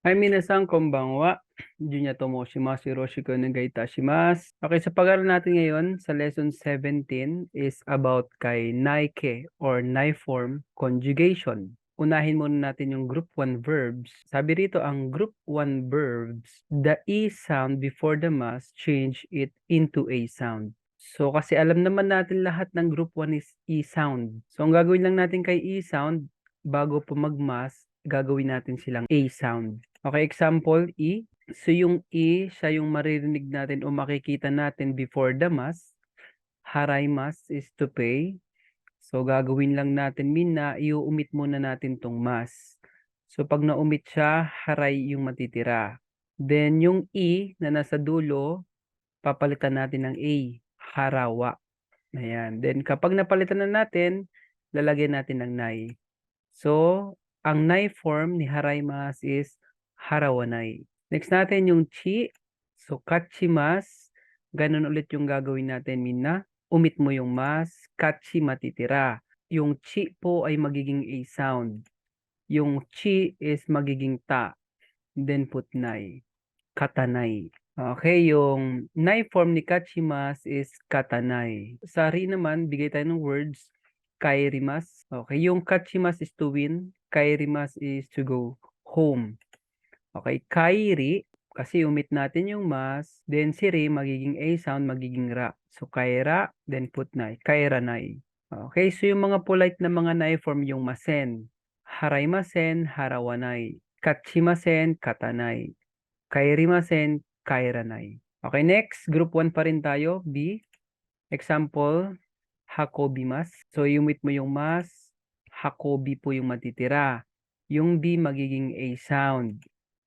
Hi, minasan, konbanwa. Junya Tomoshimasu, Hiroshiko Nagai Tashimasu. Okay, sa pag-aaral natin ngayon sa lesson 17 is about kay Nike or Naiform conjugation. Unahin muna natin yung group 1 verbs. Sabi rito, ang group 1 verbs, the E sound before the mas change it into A sound. So, kasi alam naman natin lahat ng group 1 is E sound. So, ang gagawin lang natin kay E sound, bago po magmas, gagawin natin silang A sound. Okay, example, E. So, yung E, siya yung maririnig natin o makikita natin before the mas. Haraimasu is to pay. So, gagawin lang natin, iuumit muna natin tong mas. So, pag naumit siya, haray yung matitira. Then, yung E na nasa dulo, papalitan natin ng A. Harawa. Ayan. Then, kapag napalitan na natin, lalagyan natin ng nai. So, ang nai form ni haraimasu is harawanai. Next natin yung chi. So, kachimas. Ganun ulit yung gagawin natin, Mina. Umit mo yung mas. Kachi matitira. Yung chi po ay magiging A sound. Yung chi is magiging ta. Then put nai. Katanai. Okay, yung nai form ni kachimas is katanai. Sa ri naman, bigay tayo ng words. Kairimas. Okay, yung kachimas is to win. Kairimas is to go home. Okay, kairi, kasi umit natin yung mas, then si ri, magiging A sound, magiging ra. So, kaira, then put nai. Kairanai. Okay, so yung mga polite na mga nai form yung masen. Haraimasen, harawanai. Kachimasen, katanai. Kairimasen, kairanai. Okay, next, group 1 pa rin tayo, B. Example, hakobimas. So, umit mo yung mas, hakobi po yung matitira. Yung B magiging A sound.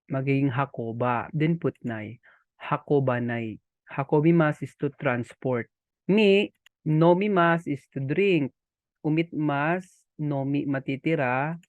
Magiging hakoba. Then put nai. Hakobanai. Hakobimas is to transport. Ni, nomimas is to drink. Umit mas, nomi matitira.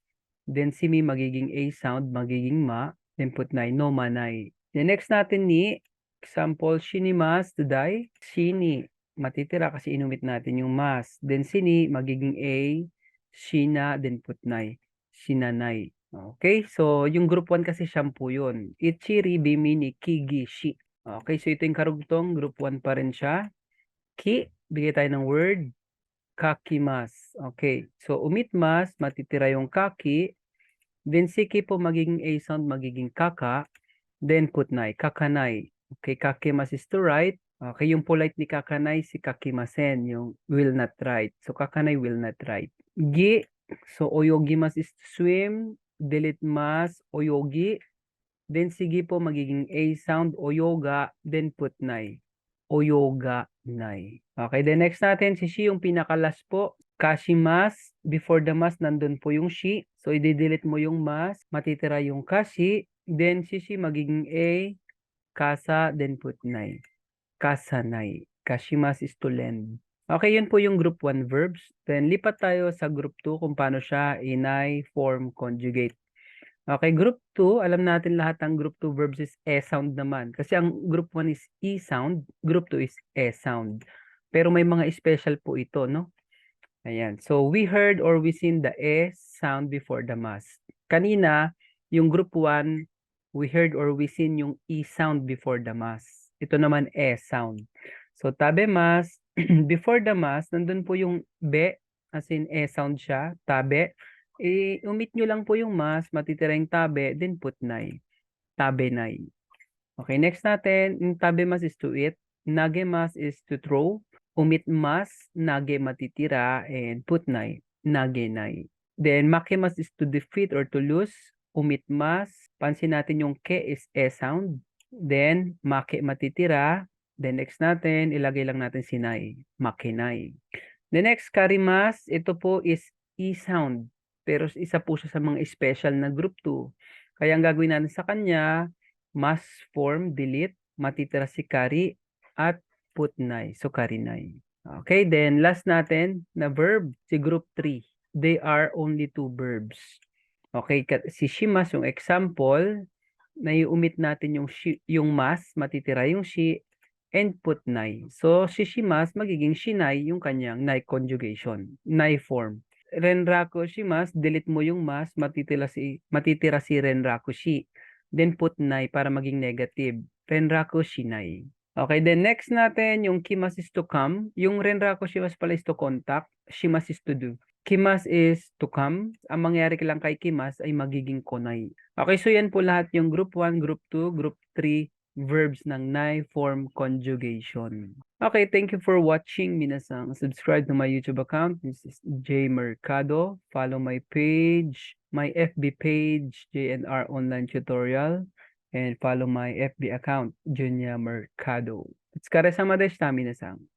Then si mi magiging A sound, magiging ma. Then put nai, nomanai. The next natin ni, example, shinimas to die. Shini, matitira kasi inumit natin yung mas. Then sini, magiging A, shina, then put nai, shinanai. Okay, so yung group 1 kasi shampoo yun. Ichiri, bimini, kigi, shi. Okay, so ito yung karugtong, group 1 pa rin siya. Ki, bigay tayo ng word, kakimas. Okay, so umitmas, matitira yung kaki. Then siki po magiging A sound, magiging kaka. Then put nai, kakanai. Okay, kakimas is to write. Okay, yung polite ni kakanai, si kakimasen, yung will not write. So kakanai will not write. Gi, so oyogimas is to swim. Delete mas, oyogi. Then sige po magiging A sound, oyoga. Then put nai, oyoga nai. Okay, then next natin, si shi yung pinakalas po. Kashimas, before the mas, nandun po yung shi. So, i-delete mo yung mas, matitira yung kashi. Then, si shi magiging A, kasa, then put nai. Kasanai. Kashimas is to lend. Okay, yun po yung group 1 verbs. Then, lipat tayo sa group 2 kung paano siya inai form conjugate. Okay, group 2, alam natin lahat ng group 2 verbs is E sound naman. Kasi ang group 1 is E sound, group 2 is E sound. Pero may mga special po ito, no? Ayan. So, we heard or we seen the E sound before the mas. Kanina, yung group 1, we heard or we seen yung E sound before the mas. Ito naman E sound. So, tabe mas, before the mas, nandun po yung be, as in E sound siya, tabe. I-omit nyo lang po yung mas, matitira yung tabe, then put nai. Tabe nai. Okay, next natin, yung tabe mas is to eat. Nage mas is to throw. Umit mas, nage matitira, and put nai. Nage nai. Then, make mas is to defeat or to lose. Umit mas. Pansin natin yung ke is e sound. Then, make matitira. Then, next natin, ilagay lang natin si nai. Makinai. The next, karimas, ito po is E sound. Pero isa po siya sa mga special na group 2. Kaya ang gagawin natin sa kanya, mas form, delete, matitira si kari, at put nai. So, karinai. Okay, then last natin na verb, si group 3. They are only 2 verbs. Okay, si shimas, yung example, naiumit natin yung mas, matitira yung shi, and put nai. So, shishimas, magiging shinai yung kanyang nai conjugation, nai form. Renraku shimas, delete mo yung mas, matitira si renraku shi. then put nai para maging negative. Renraku shinai. Okay, then next natin yung kimasu is to come. Yung renraku shimasu pala is to contact. Shimasu is to do. Kimas is to come. Ang mangyari lang kay kimas ay magiging konai. Okay, so yan po lahat yung group 1, group 2, group 3 verbs ng nai form conjugation. Okay, thank you for watching, minasang. Subscribe to my YouTube account. This is J Mercado. Follow my page, my FB page, JNR Online Tutorial. And follow my FB account, Junya Mercado. お疲れ様でした、皆さん。